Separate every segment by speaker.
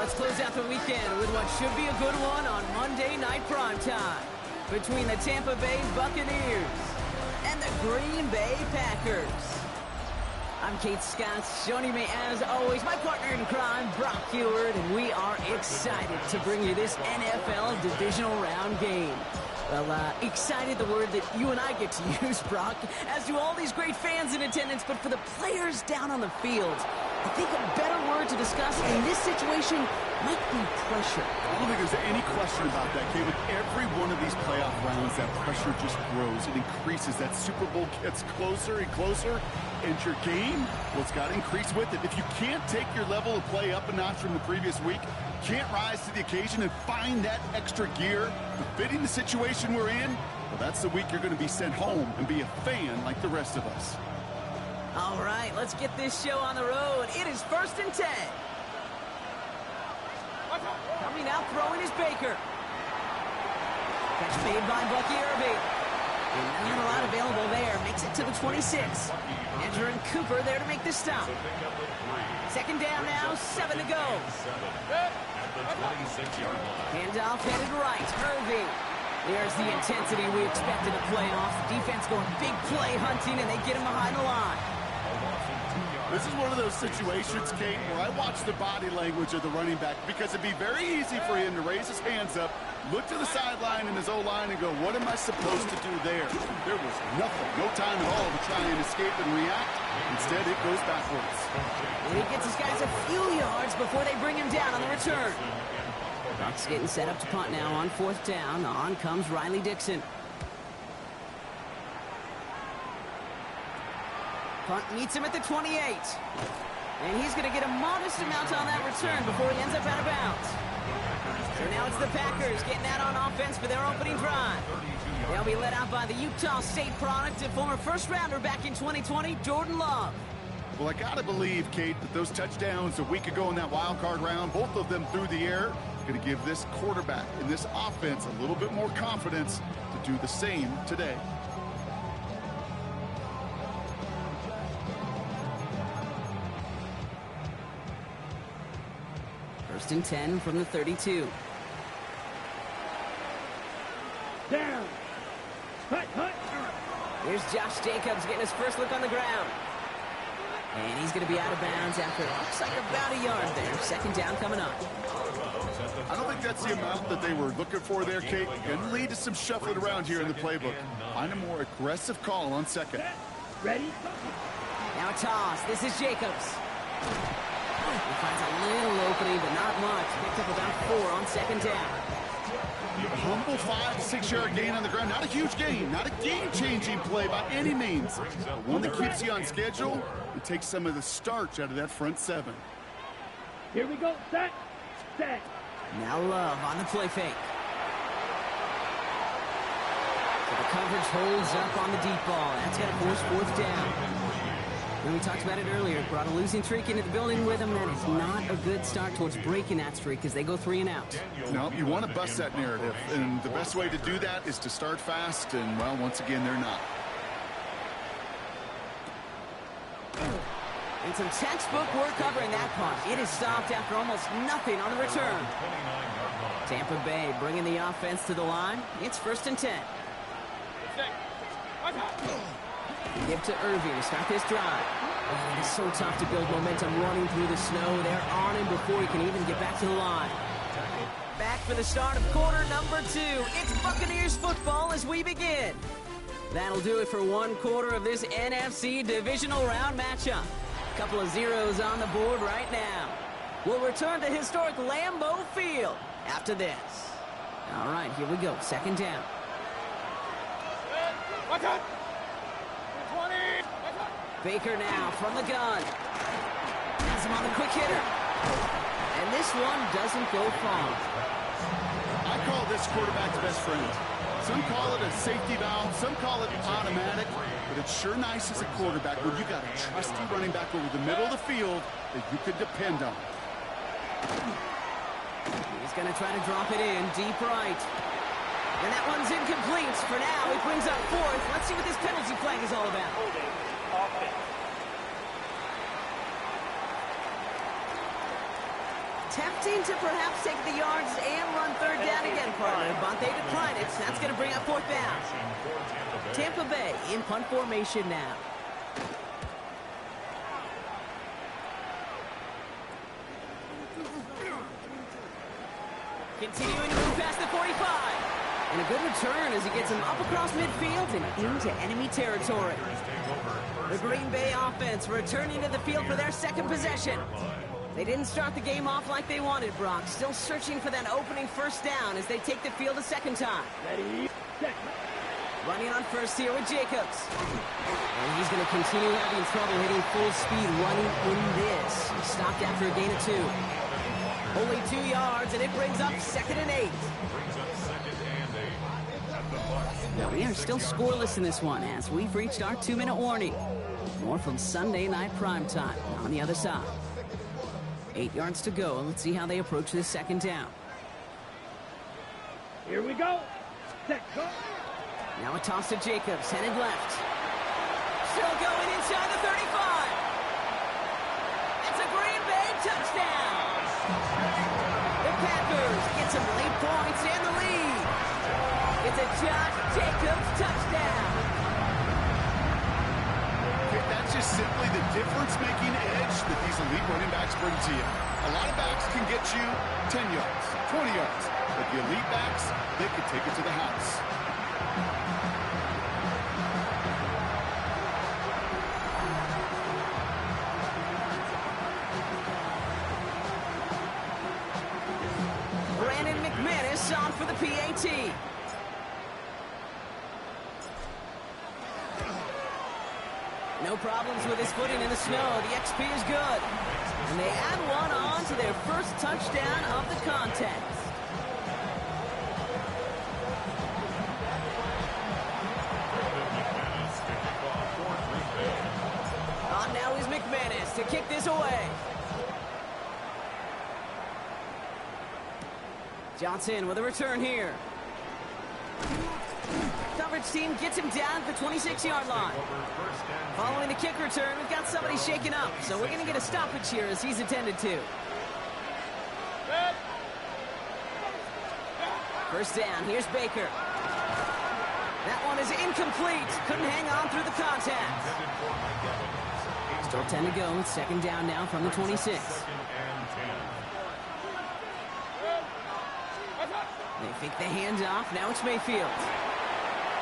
Speaker 1: Let's close out the weekend with what should be a good one on Monday Night Primetime between the Tampa Bay Buccaneers and the Green Bay Packers. I'm Kate Scott, joining me as always, my partner in crime, Brock Heward, and we are excited to bring you this NFL divisional round game. Well, excited, the word that you and I get to use, Brock, as do all these great fans in attendance, but for the players down on the field, I think a better word to discuss in this situation might be pressure.
Speaker 2: I don't think there's any question about that, Kate. With every one of these playoff rounds, that pressure just grows. It increases. That Super Bowl gets closer and closer, and your game, well, it's got to increase with it. If you can't take your level of play up a notch from the previous week, can't rise to the occasion and find that extra gear befitting the situation we're in, well, that's the week you're going to be sent home and be a fan like the rest of us.
Speaker 1: All right, let's get this show on the road. It is 1st and 10. Coming out, throwing is Baker. Catch made by Bucky Irving. And not a lot available there. Makes it to the 26. Entering Cooper there to make the stop. 2nd down now, 7 to go. Handoff headed right. Irving. There's the intensity we expect in a playoff. Defense going big play hunting, and they get him behind the line.
Speaker 2: This is one of those situations, Kate, where I watch the body language of the running back because it'd be very easy for him to raise his hands up, look to the sideline in his O-line and go, what am I supposed to do there? There was nothing, no time at all to try and escape and react. Instead, it goes backwards.
Speaker 1: And he gets his guys a few yards before they bring him down on the return. Bucks getting set up to punt now on 4th down. On comes Riley Dixon. Punt meets him at the 28. And he's going to get a modest amount on that return before he ends up out of bounds. So now it's the Packers getting out on offense for their opening drive. They'll be led out by the Utah State product and former first-rounder back in 2020, Jordan Love.
Speaker 2: Well, I got to believe, Kate, that those touchdowns a week ago in that wild card round, both of them through the air, going to give this quarterback and this offense a little bit more confidence to do the same today.
Speaker 1: First and 10 from the 32.
Speaker 3: Down. Hut.
Speaker 1: Here's Josh Jacobs getting his first look on the ground. And he's going to be out of bounds after it looks like about a yard there. 2nd down coming up.
Speaker 2: I don't think that's the amount that they were looking for there, Kate. Going to lead to some shuffling around here in the playbook. Find a more aggressive call on 2nd.
Speaker 3: Ready?
Speaker 1: Now a toss. This is Jacobs. He finds a little opening, but not much. Picked up about 4 on 2nd down.
Speaker 2: A humble 5 to 6 yard gain on the ground. Not a huge gain. Not a game-changing play by any means. But one that keeps you on schedule and takes some of the starch out of that front 7.
Speaker 3: Here we go. Set.
Speaker 1: Now Love on the play fake. So the coverage holds up on the deep ball. That's going to force 4th down. And we talked about it earlier. Brought a losing streak into the building with him. That is not a good start towards breaking that streak as they go 3 and out.
Speaker 2: No, you want to bust that narrative. And the best way to do that is to start fast. And, well, once again, they're not.
Speaker 1: And some textbook work covering that punt. It is stopped after almost nothing on the return. Tampa Bay bringing the offense to the line. It's 1st and 10. Give to Irving to start this drive. Oh, it is so tough to build momentum running through the snow. They're on him before he can even get back to the line. Back for the start of quarter number 2. It's Buccaneers football as we begin. That'll do it for 1 quarter of this NFC divisional round matchup. Couple of zeros on the board right now. We'll return to historic Lambeau Field after this. All right, here we go. 2nd down. Baker now from the gun. Has him on the quick hitter. And this one doesn't go far.
Speaker 2: I call this quarterback's best friend. Some call it a safety valve, some call it automatic, but it's sure nice as a quarterback when you got a trusty running back over the middle of the field that you could depend on.
Speaker 1: He's going to try to drop it in deep right. And that one's incomplete. For now, it brings up 4th. Let's see what this penalty flag is all about. attempting to perhaps take the yards and run third down again, partner, but they decline it. That's going to bring up fourth down. Tampa Bay in punt formation now. Continuing to move past the 45. And a good return as he gets him up across midfield and into enemy territory. The Green Bay offense returning to the field for their second possession. They didn't start the game off like they wanted, Brock. Still searching for that opening first down as they take the field a second time.
Speaker 3: Ready, set.
Speaker 1: Running on first here with Jacobs. And he's going to continue having trouble hitting full speed running in this. He stopped after a gain of 2. Only 2 yards, and it brings up 2nd and 8. Now, we are still scoreless in this one as we've reached our 2-minute warning. More from Sunday Night Primetime on the other side. 8 yards to go. Let's see how they approach this second down.
Speaker 3: Here we go. Set, go.
Speaker 1: Now a toss to Jacobs, headed left. Still going inside the 35. It's a Green Bay touchdown. The Packers get some late points and the lead. It's a Josh Jacobs touchdown.
Speaker 2: That's just simply the difference-making edge that these elite running backs bring to you. A lot of backs can get you 10 yards, 20 yards, but the elite backs, they can take it to the house.
Speaker 1: Brandon McManus on for the PAT. No problems with his footing in the snow. The XP is good. And they add one on to their first touchdown of the contest. On now is McManus to kick this away. Johnson with a return here. Coverage team gets him down at the 26-yard line. Following the kick return, we've got somebody shaken up, so we're going to get a stoppage here as he's attended to. First down, here's Baker. That one is incomplete. Couldn't hang on through the contact. Still 10 to go. Second down now from the 26. They fake the handoff. Now it's Mayfield.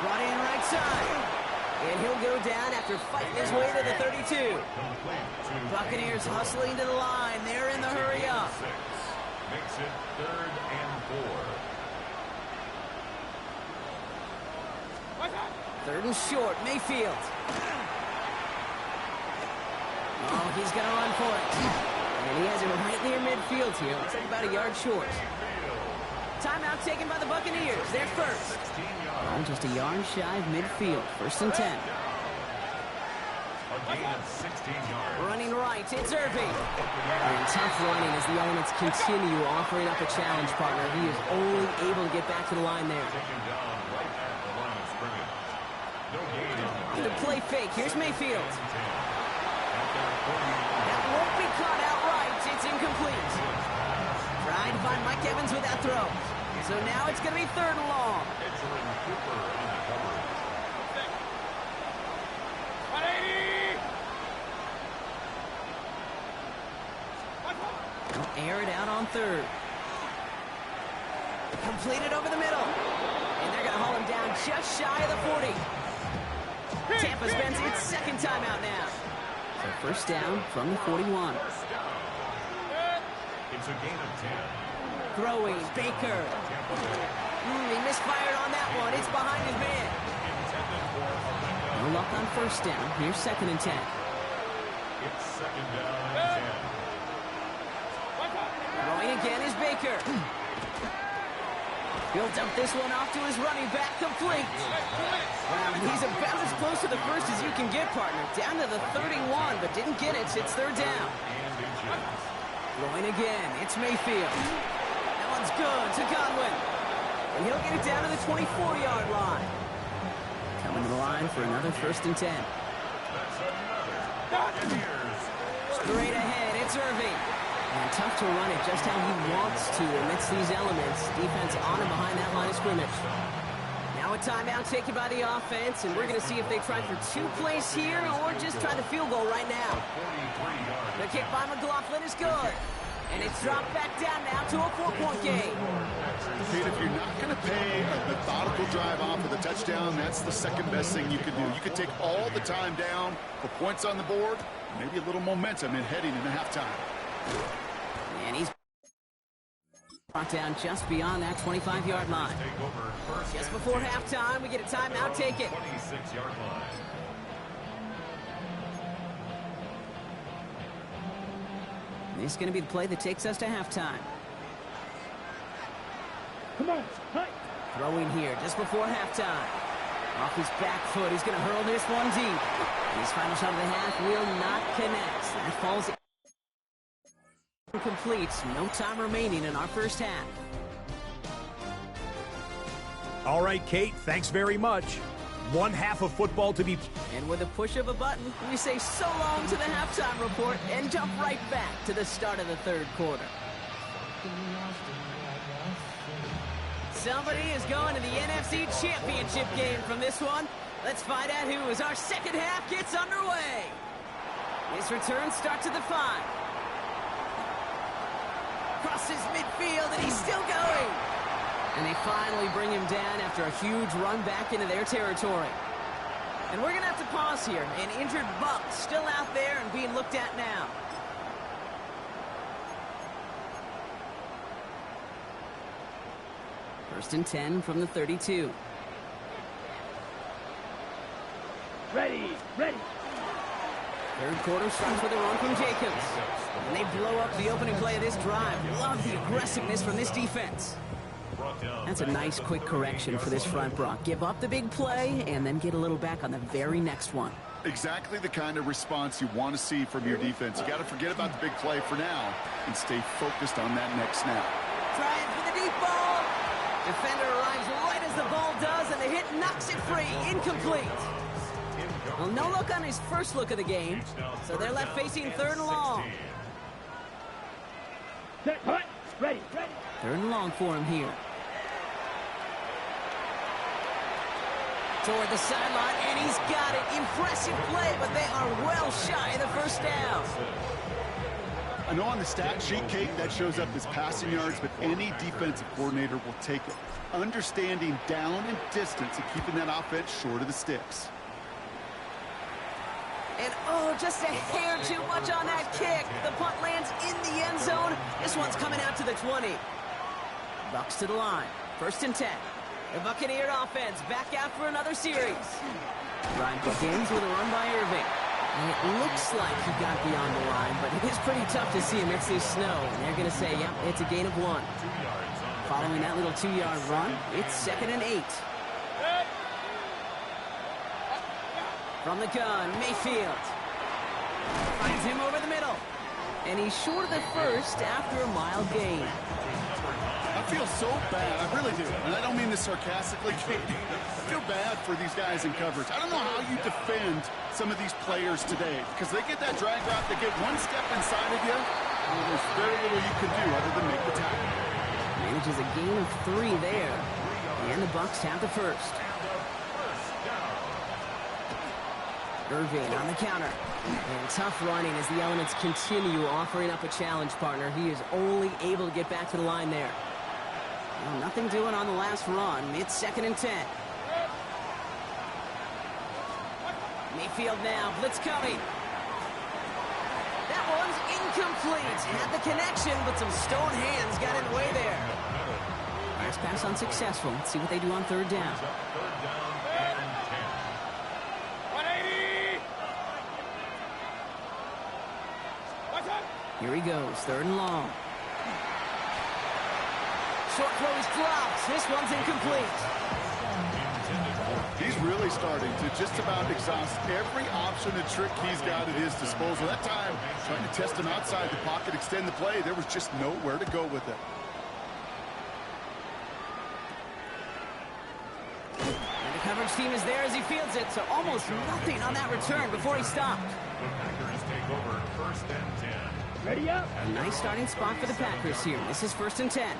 Speaker 1: Brought in right side. And he'll go down after fighting his way to the 32. Buccaneers hustling to the line. They're in the hurry up.
Speaker 4: Makes it 3rd and 4.
Speaker 1: 3rd and short. Mayfield. Oh, he's going to run for it. And he has it right near midfield here. Looks like about a yard short. Timeout taken by the Buccaneers. They're first. Oh, just a yard shy of midfield. 1st and 10.
Speaker 4: A gain of 16 yards.
Speaker 1: Running right, it's Irving. And tough running as the elements continue offering up a challenge, partner. He is only able to get back to the line there.
Speaker 4: Taken down right at the line of scrimmage. No gain on
Speaker 1: The play fake. Here's Mayfield. That won't be caught outright. It's incomplete. Trying to find Mike Evans with that throw. So now it's going to be 3rd and long.
Speaker 4: Cooper on the cover.
Speaker 1: They'll air it out on 3rd. Completed over the middle. And they're going to haul him down just shy of the 40. Tampa spends its 2nd timeout now. So 1st down from the 41.
Speaker 4: It's a gain of 10.
Speaker 1: Throwing, Baker. He misfired on that one. It's behind his man. No luck on 1st down. Here's 2nd and 10.
Speaker 4: It's 2nd down and 10.
Speaker 1: Throwing again is Baker. He'll dump this one off to his running back, complete. He's about as close to the first as you can get, partner. Down to the 31, but didn't get it. It's 3rd down. Throwing again. It's Mayfield. That one's good to Godwin. And he'll get it down to the 24-yard line. Coming to the line for another 1st and 10.
Speaker 4: That's another Buccaneers.
Speaker 1: Straight ahead, it's Irving. And tough to run it just how he wants to amidst these elements. Defense on and behind that line of scrimmage. Now a timeout taken by the offense, and we're going to see if they try for 2 plays here or just try the field goal right now. The kick by McLaughlin is good. And it's dropped back down now to a 4-point game.
Speaker 2: Kate, if you're not going to pay a methodical drive off with a touchdown, that's the second best thing you can do. You could take all the time down for points on the board, maybe a little momentum in heading into halftime.
Speaker 1: And he's brought down just beyond that 25-yard line. Just before halftime, we get a timeout taken.
Speaker 4: 26-yard line.
Speaker 1: This is going to be the play that takes us to halftime.
Speaker 3: Come on, hi.
Speaker 1: Throwing here just before halftime. Off his back foot, he's going to hurl this one deep. And his final shot of the half will not connect. That falls incomplete. No time remaining in our first half.
Speaker 5: All right, Kate, thanks very much. One half of football to be...
Speaker 1: And with a push of a button, we say so long to the halftime report and jump right back to the start of the third quarter. Somebody is going to the NFC Championship game from this one. Let's find out who as our second half gets underway. His return starts at the 5. Crosses midfield, and he's still going. And they finally bring him down after a huge run back into their territory. And we're going to have to pause here. An injured Buck still out there and being looked at now. First and 10 from the 32.
Speaker 3: Ready, ready.
Speaker 1: Third quarter starts with a run from Jacobs. And they blow up the opening play of this drive. Love the aggressiveness from this defense. That's a nice quick correction for this front, Brock. Give up the big play and then get a little back on the very next one.
Speaker 2: Exactly the kind of response you want to see from your defense. You got to forget about the big play for now and stay focused on that next snap.
Speaker 1: Trying for the deep ball. Defender arrives right as the ball does, and the hit knocks it free. Incomplete. Well, no look on his first look of the game, so they're left facing third and long.
Speaker 3: Set, hut. Ready, ready.
Speaker 1: Third and long for him here. Toward the sideline, and he's got it. Impressive play, but they are well shy of the first down.
Speaker 2: I know on the stat sheet, Kate, that shows up as passing yards, but any defensive coordinator will take it. Understanding down and distance and keeping that offense short of the sticks.
Speaker 1: And, oh, just a hair too much on that kick. The punt lands in the end zone. This one's coming out to the 20. Bucks to the line. First and 10. The Buccaneer offense back out for another series. Ryan begins with a run by Irving. And it looks like he got beyond the line, but it is pretty tough to see amidst this snow. And they're going to say, yep, it's a gain of 1. Following that little 2-yard run, it's 2nd and 8. From the gun, Mayfield. Finds him over the middle. And he's short of the first after a mild gain.
Speaker 2: I feel so bad. I really do. And I don't mean this sarcastically, Kate. I feel bad for these guys in coverage. I don't know how you defend some of these players today because they get that drag route, they get one step inside of you, and there's very little you can do other than make the tackle.
Speaker 1: Manages a gain of 3 there. And the Bucks have the first. Irving on the counter. And tough running as the elements continue offering up a challenge partner. He is only able to get back to the line there. Well, nothing doing on the last run. It's 2nd and 10. Mayfield now. Blitz coming. That one's incomplete. Had the connection, but some stone hands got in the way there. Last pass unsuccessful. Let's see what they do on third down. Here he goes, 3rd and long. Short throw is dropped. This one's incomplete.
Speaker 2: He's really starting to just about exhaust every option and trick he's got at his disposal. That time, trying to test him outside the pocket, extend the play, there was just nowhere to go with it.
Speaker 1: And the coverage team is there as he fields it, so almost nothing on that return before he stopped.
Speaker 4: The Packers take over 1st and 10.
Speaker 3: Ready up.
Speaker 1: A nice starting spot for the Packers here. This is 1st and 10.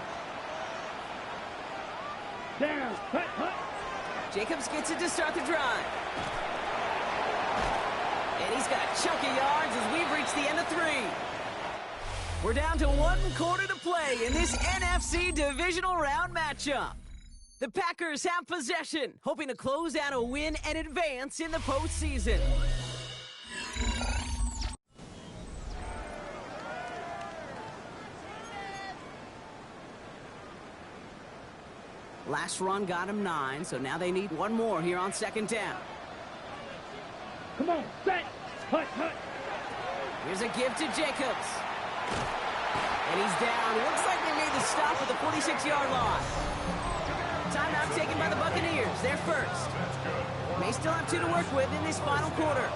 Speaker 3: Down. Hut, hut.
Speaker 1: Jacobs gets it to start the drive. And he's got a chunk of yards as we've reached the end of 3. We're down to 1 quarter to play in this NFC divisional round matchup. The Packers have possession, hoping to close out a win and advance in the postseason. Last run got him 9, so now they need 1 more here on 2nd down.
Speaker 3: Come on, set. Hut, hut.
Speaker 1: Here's a give to Jacobs. And he's down. Looks like they made the stop at the 46-yard line. Timeout taken by the Buccaneers. They're first. May still have 2 to work with in this final quarter.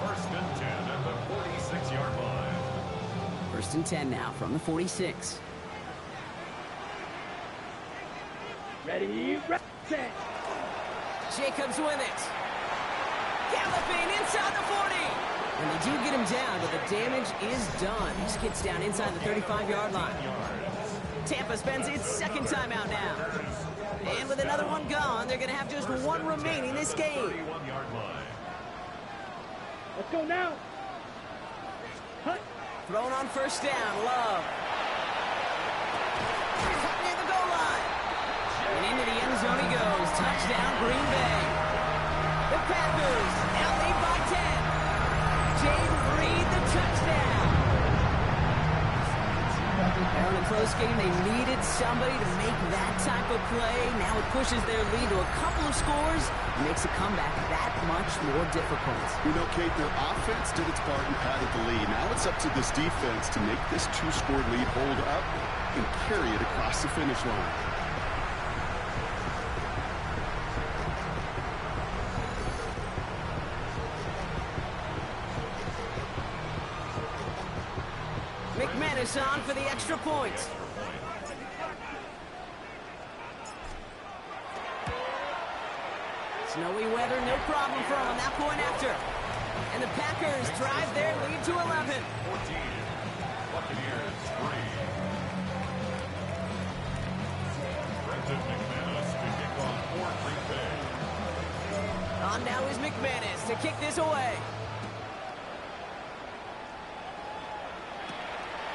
Speaker 4: 1st and 10 at the 46-yard line.
Speaker 1: 1st and 10 now from the 46.
Speaker 3: Ready, set.
Speaker 1: Jacobs with it. Galloping inside the 40. And they do get him down, but the damage is done. He gets down inside the 35-yard line. Tampa spends its 2nd timeout now. And with another one gone, they're going to have just 1 remaining this game.
Speaker 4: 31-yard line.
Speaker 3: Let's go now. Hut.
Speaker 1: Thrown on 1st down, Love. Caught near the goal line. And into the end zone he goes. Touchdown, Green Bay. The Packers now lead by 10. James Reed, the touchdown. Well, in a close game, they needed somebody to make that type of play. Now it pushes their lead to a couple of scores and makes a comeback that much more difficult.
Speaker 2: You know, Kate, their offense did its part and padded the lead. Now it's up to this defense to make this 2-score lead hold up and carry it across the finish line.
Speaker 1: McManus on for the extra point. Snowy weather, no problem for them on that point after. And the Packers drive their lead to 11.
Speaker 4: 14. Buccaneers 3. Brendan McManus to kick off for Green Bay.
Speaker 1: On now is McManus to kick this away.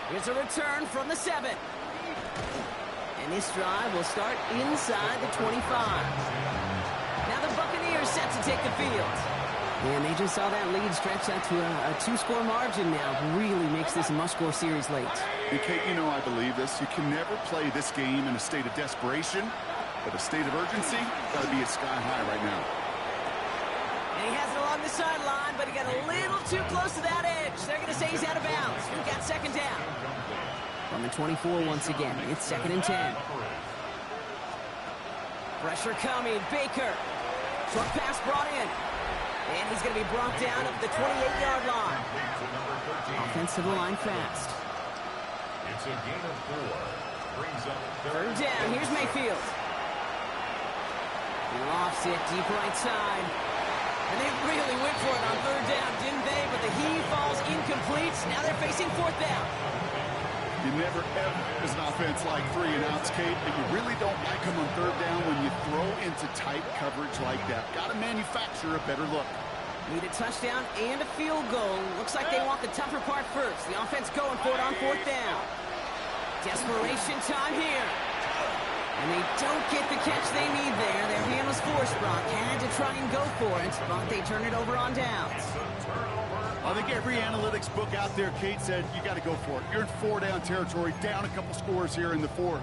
Speaker 1: Here's a return from the 7. And this drive will start inside the 25. Now the Buccaneers set to take the field. And they just saw that lead stretch out to a 2-score margin now. Really makes this a must-score series late.
Speaker 2: And Kate, you know I believe this. You can never play this game in a state of desperation, but a state of urgency got to be at sky high right now.
Speaker 1: And he has it along the sideline, but he got a little too close to that edge. They're going to say he's out of bounds. We've got 2nd down. From the 24 once again, it's 2nd and 10. Pressure coming, Baker. Short pass brought in. And he's going to be brought down at the 28-yard line. Offensive line fast.
Speaker 4: It's a gain of 4. Brings up
Speaker 1: 3rd down. Here's Mayfield. He lofts it deep right side. And they really went for it on 3rd down, didn't they? But the heave falls incomplete. Now they're facing 4th down.
Speaker 2: You never, ever, as an offense, like 3 and outs, Kate, and you really don't like them on 3rd down when you throw into tight coverage like that. Got to manufacture a better look.
Speaker 1: Need a touchdown and a field goal. Looks like they want the tougher part first. The offense going for it on 4th down. Desperation time here. And they don't get the catch they need there. Their hand was forced. Brock had to try and go for it, but they turn it over on downs.
Speaker 2: I think every analytics book out there, Kate, said you got to go for it. You're in 4-down territory, down a couple scores here in the 4th.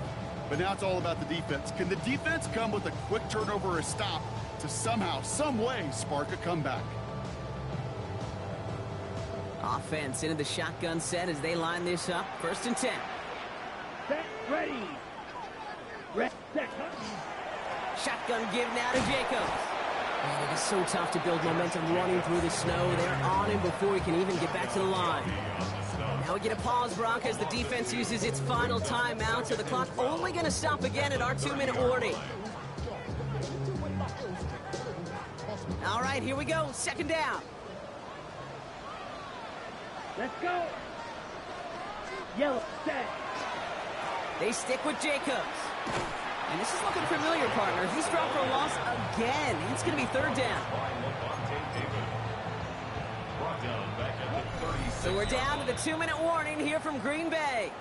Speaker 2: But now it's all about the defense. Can the defense come with a quick turnover or a stop to somehow, some way, spark a comeback?
Speaker 1: Offense into the shotgun set as they line this up. 1st and 10.
Speaker 3: Set, ready. Set.
Speaker 1: Shotgun give now to Jacobs. Man, it is so tough to build momentum running through the snow. They're on him before he can even get back to the line. Now we get a pause, Brock, as the defense uses its final timeout. So the clock only going to stop again at our 2-minute warning. All right, here we go. 2nd down.
Speaker 3: Let's go. Set.
Speaker 1: They stick with Jacobs. And this is looking familiar, partner. He's dropped for a loss again. It's going to be third down. So we're down to the 2-minute warning here from Green Bay.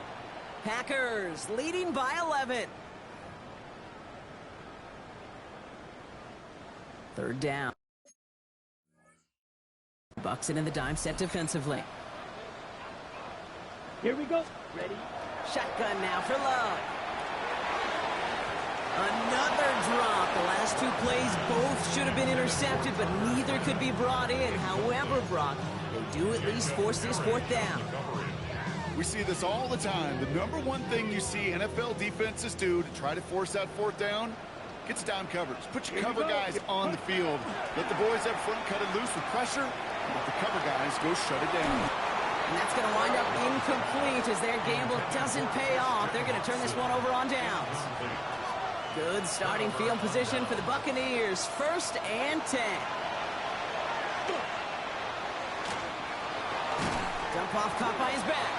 Speaker 1: Packers leading by 11. Third down. Bucks it in the dime set defensively.
Speaker 3: Here we go. Ready.
Speaker 1: Shotgun now for Love. Another drop. The last two plays both should have been intercepted, but neither could be brought in. However, Brock, they do at least force this fourth down.
Speaker 2: We see this all the time. The number one thing you see NFL defenses do to try to force that fourth down, get to dime coverage. Put your cover guys on the field. Let the boys up front cut it loose with pressure. Let the cover guys go shut it down.
Speaker 1: And that's going to wind up incomplete as their gamble doesn't pay off. They're going to turn this one over on downs. Good starting field position for the Buccaneers. 1st and 10. Dump off caught by his back.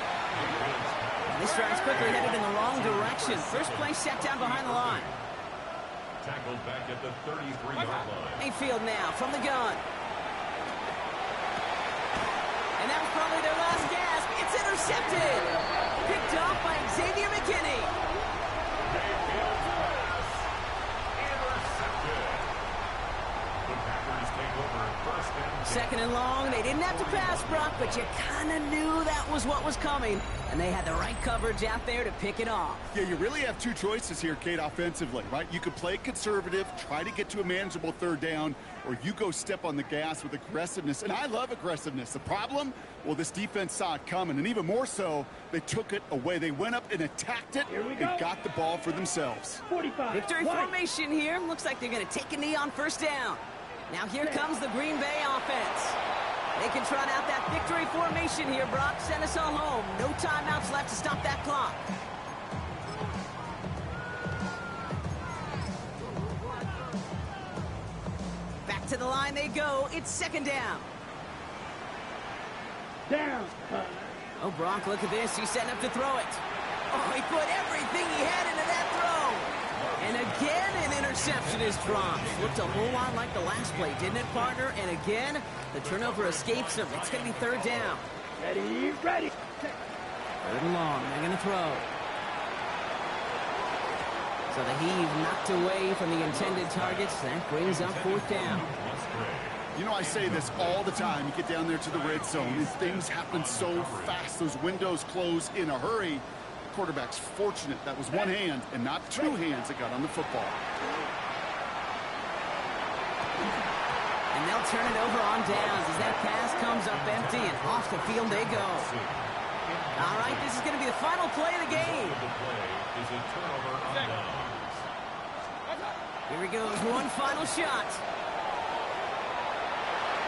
Speaker 1: And this drive's quickly headed in the wrong direction. First play set down behind the line.
Speaker 4: Tackled back at the 33-yard line.
Speaker 1: Mayfield now from the gun. And that was probably their last gasp. It's intercepted. Picked off by Xavier McKinney.
Speaker 4: Mayfield's pass intercepted. The Packers take over at 1st and 10.
Speaker 1: 2nd and long. They didn't have to pass, Brock, but you kind of knew that was what was coming. And they had the right coverage out there to pick it off.
Speaker 2: Yeah, you really have two choices here, Kate, offensively, right? You could play conservative, try to get to a manageable third down, or you go step on the gas with aggressiveness. And I love aggressiveness. The problem? Well, this defense saw it coming, and even more so, they took it away. They went up and attacked it and got the ball for themselves.
Speaker 3: 45.
Speaker 1: Victory formation here. Looks like they're going to take a knee on 1st down. Now here comes the Green Bay offense. They can trot out that victory formation here, Brock. Send us all home. No timeouts left to stop that clock. Back to the line they go. It's 2nd down.
Speaker 3: Down.
Speaker 1: Oh, Brock, look at this. He's setting up to throw it. Oh, he put everything he had into that throw. And again, an interception is dropped. Looked a whole lot like the last play, didn't it, partner? And again, the turnover escapes him. It's going to be 3rd down.
Speaker 3: Ready, ready.
Speaker 1: 3rd and long. They're going to throw. So the heave knocked away from the intended targets. That brings up 4th down.
Speaker 2: You know, I say this all the time. You get down there to the red zone, and things happen so fast. Those windows close in a hurry. The quarterback's fortunate that was one hand and not two hands that got on the football.
Speaker 1: And they'll turn it over on downs as that pass comes up empty, and off the field they go. All right, this is going to be the final play of the game.
Speaker 4: The play is a turnover on downs.
Speaker 1: Here he goes, one final shot.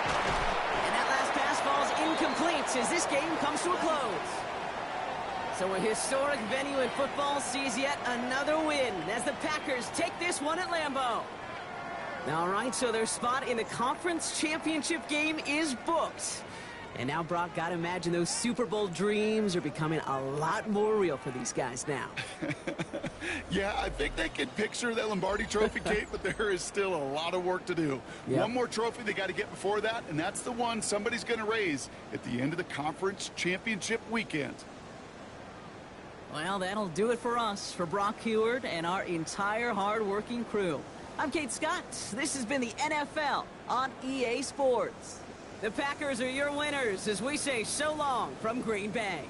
Speaker 1: And that last pass falls incomplete as this game comes to a close. So a historic venue in football sees yet another win as the Packers take this one at Lambeau. All right, so their spot in the conference championship game is booked. And now, Brock, gotta imagine those Super Bowl dreams are becoming a lot more real for these guys now.
Speaker 2: Yeah, I think they can picture that Lombardi Trophy, Kate, but there is still a lot of work to do.
Speaker 1: Yep.
Speaker 2: One more trophy they got to get before that, and that's the one somebody's going to raise at the end of the conference championship weekend.
Speaker 1: Well, that'll do it for us, for Brock Heward and our entire hard-working crew. I'm Kate Scott. This has been the NFL on EA Sports. The Packers are your winners as we say so long from Green Bay.